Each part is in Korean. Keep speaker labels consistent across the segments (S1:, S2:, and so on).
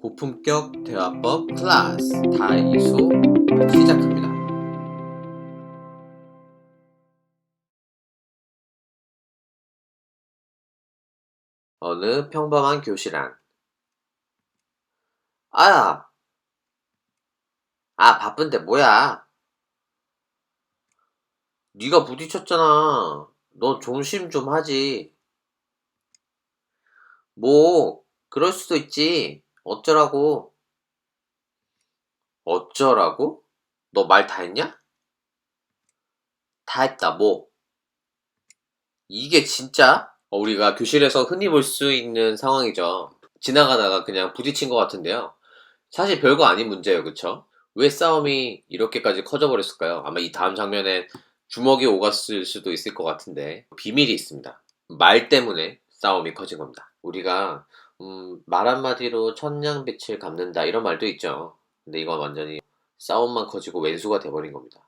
S1: 고품격 대화법 클래스 다이소 시작합니다. 어느 평범한 교실 안. 아야, 바쁜데 뭐야? 네가 부딪혔잖아. 너 조심 좀 하지. 뭐, 그럴 수도 있지. 어쩌라고? 어쩌라고? 너 말 다 했냐? 다 했다, 뭐. 이게 진짜? 우리가 교실에서 흔히 볼 수 있는 상황이죠. 지나가다가 그냥 부딪힌 것 같은데요. 사실 별거 아닌 문제예요, 그쵸? 왜 싸움이 이렇게까지 커져버렸을까요? 아마 이 다음 장면에 주먹이 오갔을 수도 있을 것 같은데 비밀이 있습니다. 말 때문에 싸움이 커진 겁니다. 우리가 말 한마디로 천냥빛을 갚는다 이런 말도 있죠. 근데 이건 완전히 싸움만 커지고 왼수가 돼버린 겁니다.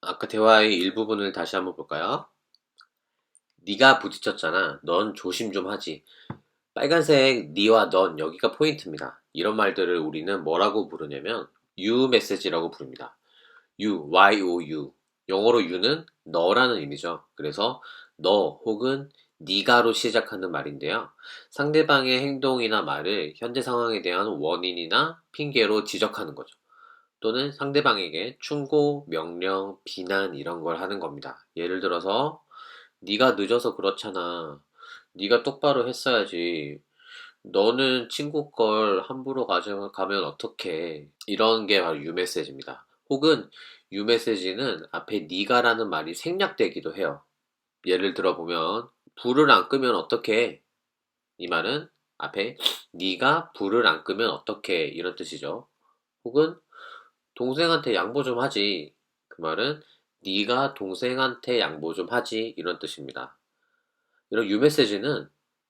S1: 아까 대화의 일부분을 다시 한번 볼까요? 네가 부딪혔잖아. 넌 조심 좀 하지. 빨간색 니와 넌 여기가 포인트입니다. 이런 말들을 우리는 뭐라고 부르냐면 you 메시지라고 부릅니다. you, you. 영어로 you는 너라는 의미죠. 그래서 너 혹은 니가로 시작하는 말인데요. 상대방의 행동이나 말을 현재 상황에 대한 원인이나 핑계로 지적하는 거죠. 또는 상대방에게 충고, 명령, 비난 이런 걸 하는 겁니다. 예를 들어서 네가 늦어서 그렇잖아. 네가 똑바로 했어야지. 너는 친구 걸 함부로 가면 어떡해. 이런 게 바로 유메시지입니다. 혹은 유메시지는 앞에 니가라는 말이 생략되기도 해요. 예를 들어보면 불을 안 끄면 어떡해. 이 말은 앞에 네가 불을 안 끄면 어떡해 이런 뜻이죠. 혹은 동생한테 양보 좀 하지. 그 말은 네가 동생한테 양보 좀 하지 이런 뜻입니다. 이런 유메시지는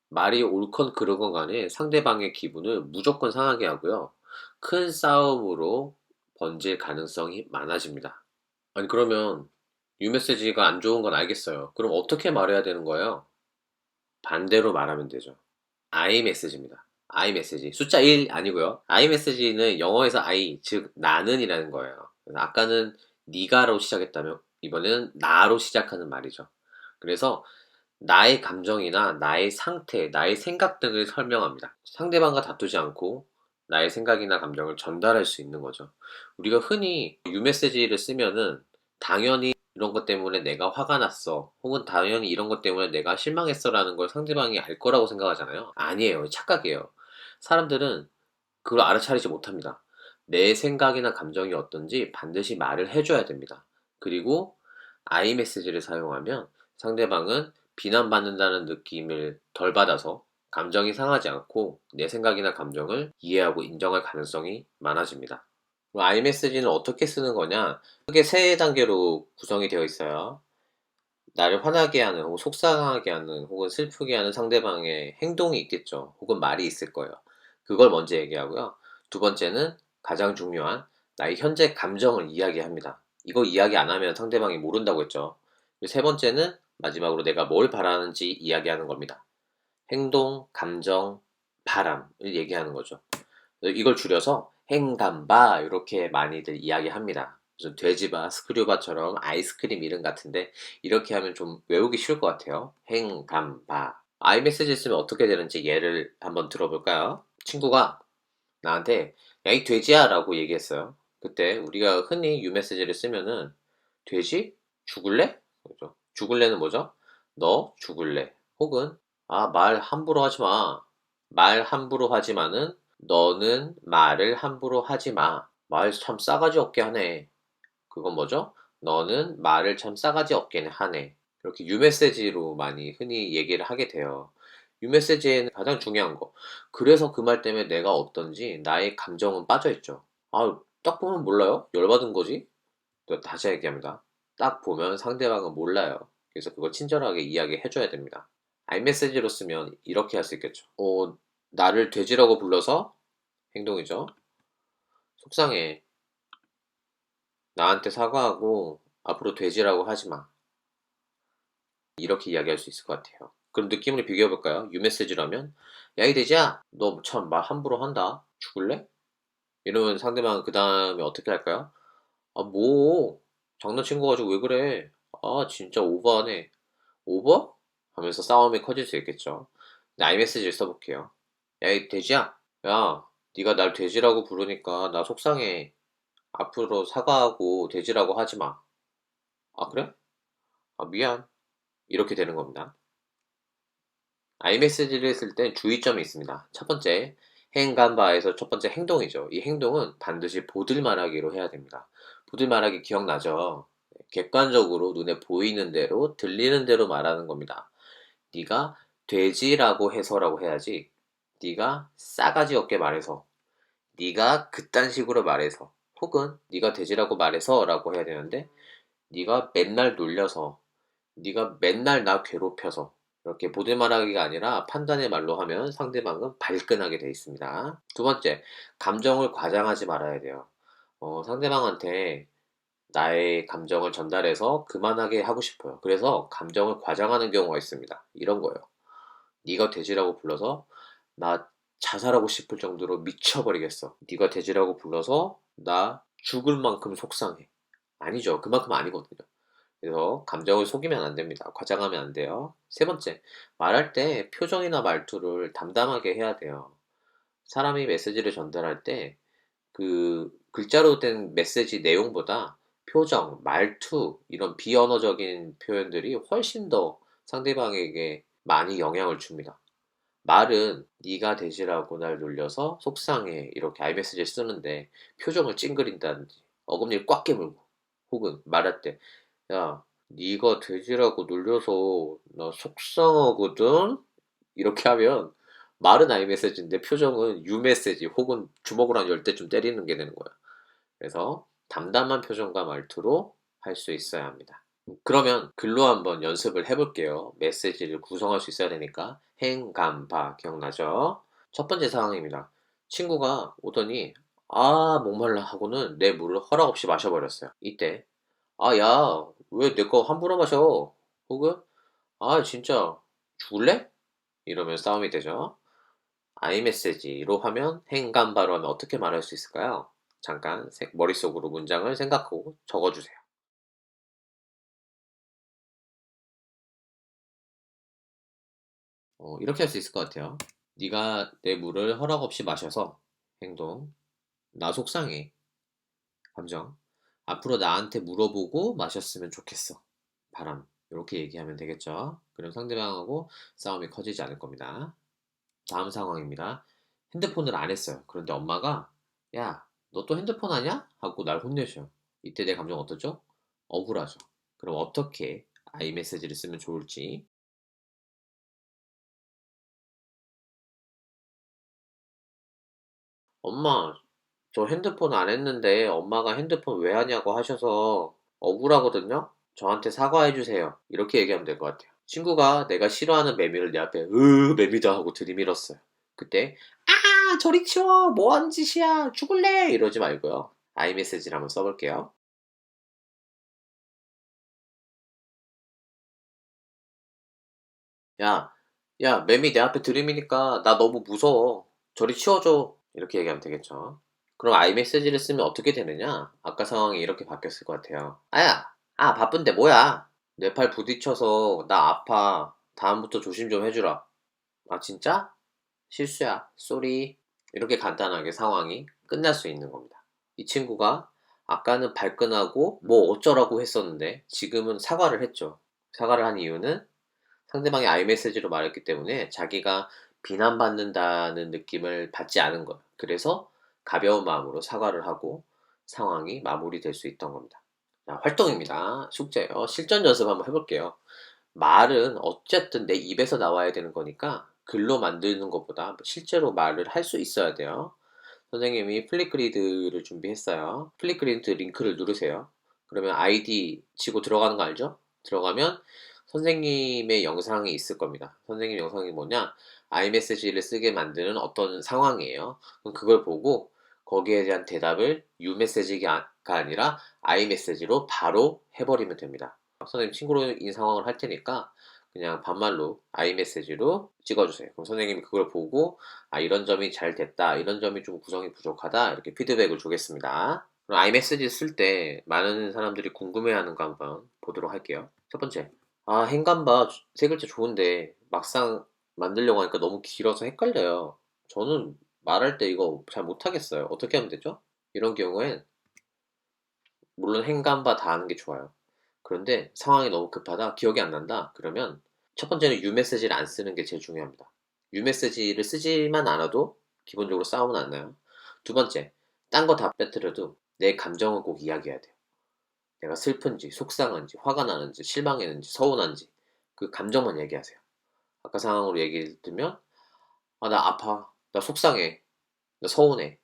S1: 말이 옳건 그르건 간에 상대방의 기분을 무조건 상하게 하고요. 큰 싸움으로 번질 가능성이 많아집니다. 아니 그러면 유메시지가 안 좋은 건 알겠어요. 그럼 어떻게 말해야 되는 거예요? 반대로 말하면 되죠. I 메시지입니다. I 메시지. 숫자 1 아니고요. I 메시지는 영어에서 I, 즉 나는이라는 거예요. 그래서 아까는 네가로 시작했다면 이번에는 나로 시작하는 말이죠. 그래서 나의 감정이나 나의 상태, 나의 생각 등을 설명합니다. 상대방과 다투지 않고 나의 생각이나 감정을 전달할 수 있는 거죠. 우리가 흔히 유메시지를 쓰면은 당연히 이런 것 때문에 내가 화가 났어. 혹은 당연히 이런 것 때문에 내가 실망했어 라는 걸 상대방이 알 거라고 생각하잖아요. 아니에요. 착각이에요. 사람들은 그걸 알아차리지 못합니다. 내 생각이나 감정이 어떤지 반드시 말을 해줘야 됩니다. 그리고 I 메시지를 사용하면 상대방은 비난받는다는 느낌을 덜 받아서 감정이 상하지 않고 내 생각이나 감정을 이해하고 인정할 가능성이 많아집니다. I 메시지는 어떻게 쓰는 거냐? 크게 세 단계로 구성이 되어 있어요. 나를 화나게 하는 혹은 속상하게 하는 혹은 슬프게 하는 상대방의 행동이 있겠죠. 혹은 말이 있을 거예요. 그걸 먼저 얘기하고요. 두 번째는 가장 중요한 나의 현재 감정을 이야기합니다. 이거 이야기 안 하면 상대방이 모른다고 했죠. 그리고 세 번째는 마지막으로 내가 뭘 바라는지 이야기하는 겁니다. 행동, 감정, 바람을 얘기하는 거죠. 이걸 줄여서 행감바 이렇게 많이들 이야기합니다. 무슨 돼지바, 스크류바처럼 아이스크림 이름 같은데 이렇게 하면 좀 외우기 쉬울 것 같아요. 행감바. 아이메시지 쓰면 어떻게 되는지 예를 한번 들어볼까요? 친구가 나한테 야 이 돼지야 라고 얘기했어요. 그때 우리가 흔히 유메시지를 쓰면은 돼지? 죽을래? 그죠? 죽을래는 뭐죠? 너 죽을래. 혹은 말 함부로 하지 마. 말 함부로 하지 마는 너는 말을 함부로 하지 마. 말 참 싸가지 없게 하네. 그건 뭐죠? 너는 말을 참 싸가지 없게 하네. 이렇게 유메시지로 많이 흔히 얘기를 하게 돼요. 유메시지에는 가장 중요한 거. 그래서 그 말 때문에 내가 어떤지 나의 감정은 빠져있죠. 딱 보면 몰라요? 열받은 거지? 또 다시 얘기합니다. 딱 보면 상대방은 몰라요. 그래서 그걸 친절하게 이야기해줘야 됩니다. iMessage로 쓰면 이렇게 할 수 있겠죠. 나를 돼지라고 불러서 행동이죠. 속상해. 나한테 사과하고 앞으로 돼지라고 하지 마. 이렇게 이야기할 수 있을 것 같아요. 그럼 느낌을 비교해볼까요? 유메시지라면 야 이 돼지야 너 참 말 함부로 한다. 죽을래? 이러면 상대방은 그 다음에 어떻게 할까요? 아, 뭐, 장난친 거 가지고 왜 그래? 아, 진짜 오버하네. 오버? 하면서 싸움이 커질 수 있겠죠. 네, 아이메시지를 써볼게요. 야, 이 돼지야. 야, 네가 날 돼지라고 부르니까 나 속상해. 앞으로 사과하고 돼지라고 하지 마. 아, 그래? 아, 미안. 이렇게 되는 겁니다. 아이메시지를 쓸 땐 주의점이 있습니다. 첫 번째, 행간바에서 첫 번째 행동이죠. 이 행동은 반드시 보들 말하기로 해야 됩니다. 보들 말하기 기억나죠? 객관적으로 눈에 보이는 대로 들리는 대로 말하는 겁니다. 네가 돼지라고 해서라고 해야지. 네가 싸가지 없게 말해서, 네가 그딴 식으로 말해서, 혹은 네가 돼지라고 말해서라고 해야 되는데, 네가 맨날 놀려서, 네가 맨날 나 괴롭혀서, 이렇게 보드 말하기가 아니라 판단의 말로 하면 상대방은 발끈하게 돼 있습니다. 두 번째, 감정을 과장하지 말아야 돼요. 상대방한테 나의 감정을 전달해서 그만하게 하고 싶어요. 그래서 감정을 과장하는 경우가 있습니다. 이런 거예요. 네가 돼지라고 불러서 나 자살하고 싶을 정도로 미쳐버리겠어. 네가 돼지라고 불러서 나 죽을 만큼 속상해. 아니죠. 그만큼 아니거든요. 그래서 감정을 속이면 안 됩니다. 과장하면 안 돼요. 세 번째, 말할 때 표정이나 말투를 담담하게 해야 돼요. 사람이 메시지를 전달할 때 그 글자로 된 메시지 내용보다 표정, 말투, 이런 비언어적인 표현들이 훨씬 더 상대방에게 많이 영향을 줍니다. 말은 네가 돼지라고 날 놀려서 속상해 이렇게 아이메시지를 쓰는데 표정을 찡그린다든지 어금니를 꽉 깨물고 혹은 말할 때 야, 네가 돼지라고 놀려서 나 속상하거든? 이렇게 하면 말은 아이메시지인데 표정은 유메시지 혹은 주먹으로 한 10대쯤 때리는 게 되는 거야. 그래서 담담한 표정과 말투로 할 수 있어야 합니다. 그러면 글로 한번 연습을 해볼게요. 메시지를 구성할 수 있어야 되니까. 행간바 기억나죠? 첫 번째 상황입니다. 친구가 오더니 아 목말라 하고는 내 물을 허락 없이 마셔버렸어요. 이때 아 야 왜 내 거 함부로 마셔? 혹은 아 진짜 죽을래? 이러면 싸움이 되죠. 아이메시지로 하면 행간바로 하면 어떻게 말할 수 있을까요? 잠깐 머릿속으로 문장을 생각하고 적어주세요. 이렇게 할 수 있을 것 같아요. 네가 내 물을 허락 없이 마셔서 행동. 나 속상해. 감정. 앞으로 나한테 물어보고 마셨으면 좋겠어. 바람. 이렇게 얘기하면 되겠죠. 그럼 상대방하고 싸움이 커지지 않을 겁니다. 다음 상황입니다. 핸드폰을 안 했어요. 그런데 엄마가 야, 너 또 핸드폰 하냐? 하고 날 혼내셔요. 이때 내 감정 어떠죠? 억울하죠. 그럼 어떻게 아이메시지를 쓰면 좋을지. 엄마, 저 핸드폰 안 했는데 엄마가 핸드폰 왜 하냐고 하셔서 억울하거든요? 저한테 사과해 주세요. 이렇게 얘기하면 될 것 같아요. 친구가 내가 싫어하는 매미를 내 앞에 매미다 하고 들이밀었어요. 그때 아 저리 치워 뭐 하는 짓이야 죽을래 이러지 말고요. 아이메시지를 한번 써볼게요. 야, 야 매미 내 앞에 들이미니까 나 너무 무서워. 저리 치워줘. 이렇게 얘기하면 되겠죠. 그럼 아이메시지를 쓰면 어떻게 되느냐? 아까 상황이 이렇게 바뀌었을 것 같아요. 아야, 아, 바쁜데 뭐야? 내 팔 부딪혀서 나 아파. 다음부터 조심 좀 해주라. 아, 진짜? 실수야. 쏘리. 이렇게 간단하게 상황이 끝날 수 있는 겁니다. 이 친구가 아까는 발끈하고 뭐 어쩌라고 했었는데 지금은 사과를 했죠. 사과를 한 이유는 상대방이 아이메시지로 말했기 때문에 자기가 비난받는다는 느낌을 받지 않은 거예요. 그래서 가벼운 마음으로 사과를 하고 상황이 마무리될 수 있던 겁니다. 자, 활동입니다. 숙제요. 실전 연습 한번 해볼게요. 말은 어쨌든 내 입에서 나와야 되는 거니까 글로 만드는 것보다 실제로 말을 할 수 있어야 돼요. 선생님이 플립그리드를 준비했어요. 플립그리드 링크를 누르세요. 그러면 아이디 치고 들어가는 거 알죠? 들어가면 선생님의 영상이 있을 겁니다. 선생님 영상이 뭐냐? 아이메시지를 쓰게 만드는 어떤 상황이에요. 그럼 그걸 보고 거기에 대한 대답을 유메시지가 아니라 아이메시지로 바로 해버리면 됩니다. 선생님 친구로 인 상황을 할 테니까 그냥 반말로 아이메시지로 찍어주세요. 그럼 선생님이 그걸 보고 이런 점이 잘 됐다, 이런 점이 좀 구성이 부족하다, 이렇게 피드백을 주겠습니다. 그럼 아이메시지 쓸 때 많은 사람들이 궁금해하는 거 한번 보도록 할게요. 첫 번째, 행간바 세 글자 좋은데 막상 만들려고 하니까 너무 길어서 헷갈려요. 저는 말할 때 이거 잘 못하겠어요. 어떻게 하면 되죠? 이런 경우엔 물론 행간바 다 하는 게 좋아요. 그런데 상황이 너무 급하다, 기억이 안 난다, 그러면 첫 번째는 유메시지를 안 쓰는 게 제일 중요합니다. 유메시지를 쓰지만 않아도 기본적으로 싸움은 안 나요. 두 번째, 딴 거 다 빼뜨려도 내 감정은 꼭 이야기해야 돼요. 내가 슬픈지, 속상한지, 화가 나는지, 실망했는지, 서운한지 그 감정만 얘기하세요. 아까 상황으로 얘기를 들면 나 아파, 나 속상해, 나 서운해.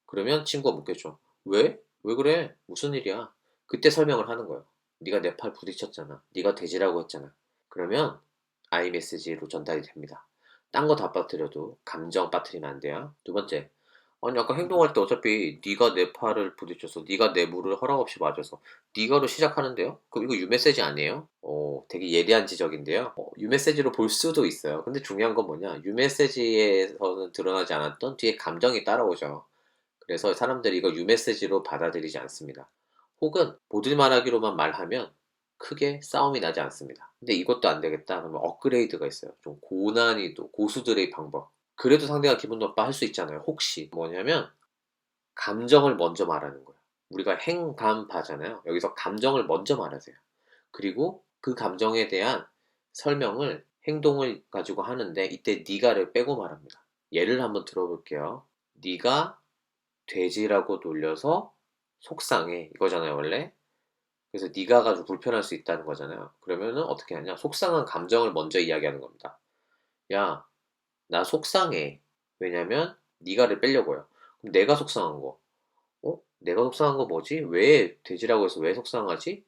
S1: 그러면 친구가 묻겠죠. 왜? 왜 그래? 무슨 일이야? 그때 설명을 하는 거예요. 네가 내 팔 부딪혔잖아. 네가 돼지라고 했잖아. 그러면 아이메시지로 전달이 됩니다. 딴 거 다 빠뜨려도 감정 빠뜨리면 안 돼요. 두 번째, 아니 아까 행동할 때 어차피 네가 내 팔을 부딪혀서 네가 내 물을 허락 없이 맞아서 네가로 시작하는데요? 그럼 이거 유메시지 아니에요? 되게 예리한 지적인데요. 유메시지로 볼 수도 있어요. 근데 중요한 건 뭐냐? 유메시지에서는 드러나지 않았던 뒤에 감정이 따라오죠. 그래서 사람들이 이걸 유메시지로 받아들이지 않습니다. 혹은 보들 말하기로만 말하면 크게 싸움이 나지 않습니다. 근데 이것도 안 되겠다 그러면 업그레이드가 있어요. 좀 고난이도, 고수들의 방법. 그래도 상대가 기분 나빠할 수 있잖아요. 혹시 뭐냐면 감정을 먼저 말하는 거예요. 우리가 행감바잖아요. 여기서 감정을 먼저 말하세요. 그리고 그 감정에 대한 설명을 행동을 가지고 하는데 이때 니가를 빼고 말합니다. 예를 한번 들어볼게요. 네가 돼지라고 놀려서 속상해 이거잖아요 원래. 그래서 네가 가지고 불편할 수 있다는 거잖아요. 그러면은 어떻게 하냐, 속상한 감정을 먼저 이야기하는 겁니다. 야, 나 속상해. 왜냐면 네가를 빼려고요. 그럼 내가 속상한 거, 내가 속상한 거 뭐지? 왜 돼지라고 해서 왜 속상하지?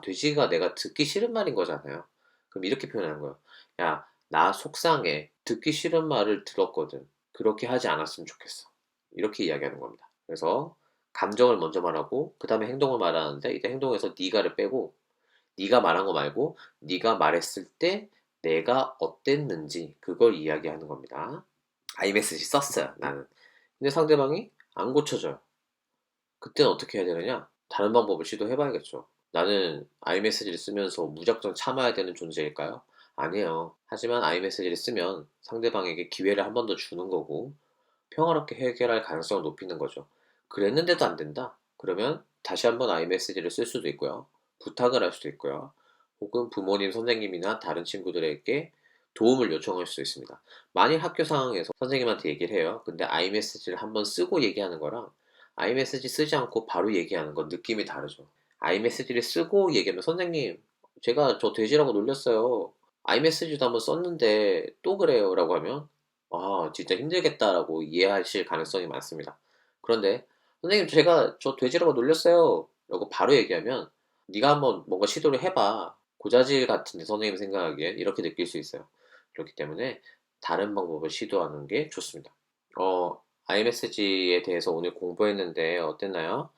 S1: 돼지가 내가 듣기 싫은 말인 거잖아요. 그럼 이렇게 표현하는 거예요. 야, 나 속상해. 듣기 싫은 말을 들었거든. 그렇게 하지 않았으면 좋겠어. 이렇게 이야기하는 겁니다. 그래서 감정을 먼저 말하고 그 다음에 행동을 말하는데 이때 행동에서 네가를 빼고 네가 말한 거 말고 네가 말했을 때 내가 어땠는지 그걸 이야기하는 겁니다. 아이메시지 썼어요 나는. 근데 상대방이 안 고쳐져요. 그때는 어떻게 해야 되느냐? 다른 방법을 시도해봐야겠죠. 나는 아이메시지를 쓰면서 무작정 참아야 되는 존재일까요? 아니에요. 하지만 아이메시지를 쓰면 상대방에게 기회를 한 번 더 주는 거고 평화롭게 해결할 가능성을 높이는 거죠. 그랬는데도 안 된다? 그러면 다시 한번 아이메시지를 쓸 수도 있고요. 부탁을 할 수도 있고요. 혹은 부모님, 선생님이나 다른 친구들에게 도움을 요청할 수 있습니다. 만일 학교 상황에서 선생님한테 얘기를 해요. 근데 아이메시지를 한번 쓰고 얘기하는 거랑 아이메시지 쓰지 않고 바로 얘기하는 건 느낌이 다르죠. 아이메시지를 쓰고 얘기하면 선생님, 제가 저 돼지라고 놀렸어요. 아이메시지도 한번 썼는데 또 그래요. 라고 하면 진짜 힘들겠다라고 이해하실 가능성이 많습니다. 그런데 선생님 제가 저 돼지라고 놀렸어요. 라고 바로 얘기하면 네가 한번 뭔가 시도를 해봐. 고자질 같은데 선생님 생각하기엔 이렇게 느낄 수 있어요. 그렇기 때문에 다른 방법을 시도하는 게 좋습니다. iMessage에 대해서 오늘 공부했는데 어땠나요?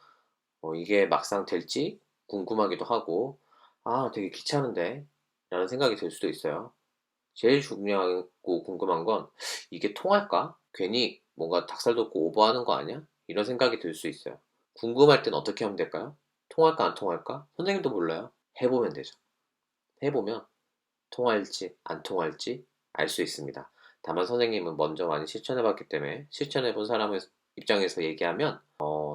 S1: 이게 막상 될지 궁금하기도 하고, 되게 귀찮은데? 라는 생각이 들 수도 있어요. 제일 중요하고 궁금한 건 이게 통할까? 괜히 뭔가 닭살 돋고 오버하는 거 아니야? 이런 생각이 들 수 있어요. 궁금할 땐 어떻게 하면 될까요? 통할까 안 통할까? 선생님도 몰라요. 해보면 되죠. 해보면 통할지 안 통할지 알 수 있습니다. 다만 선생님은 먼저 많이 실천해봤기 때문에 실천해본 사람의 입장에서 얘기하면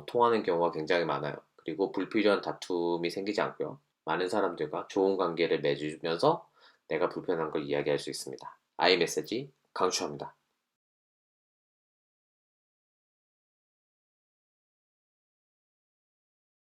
S1: 통하는 경우가 굉장히 많아요. 그리고 불필요한 다툼이 생기지 않고요. 많은 사람들과 좋은 관계를 맺으면서 내가 불편한 걸 이야기할 수 있습니다. 아이메시지 강추합니다.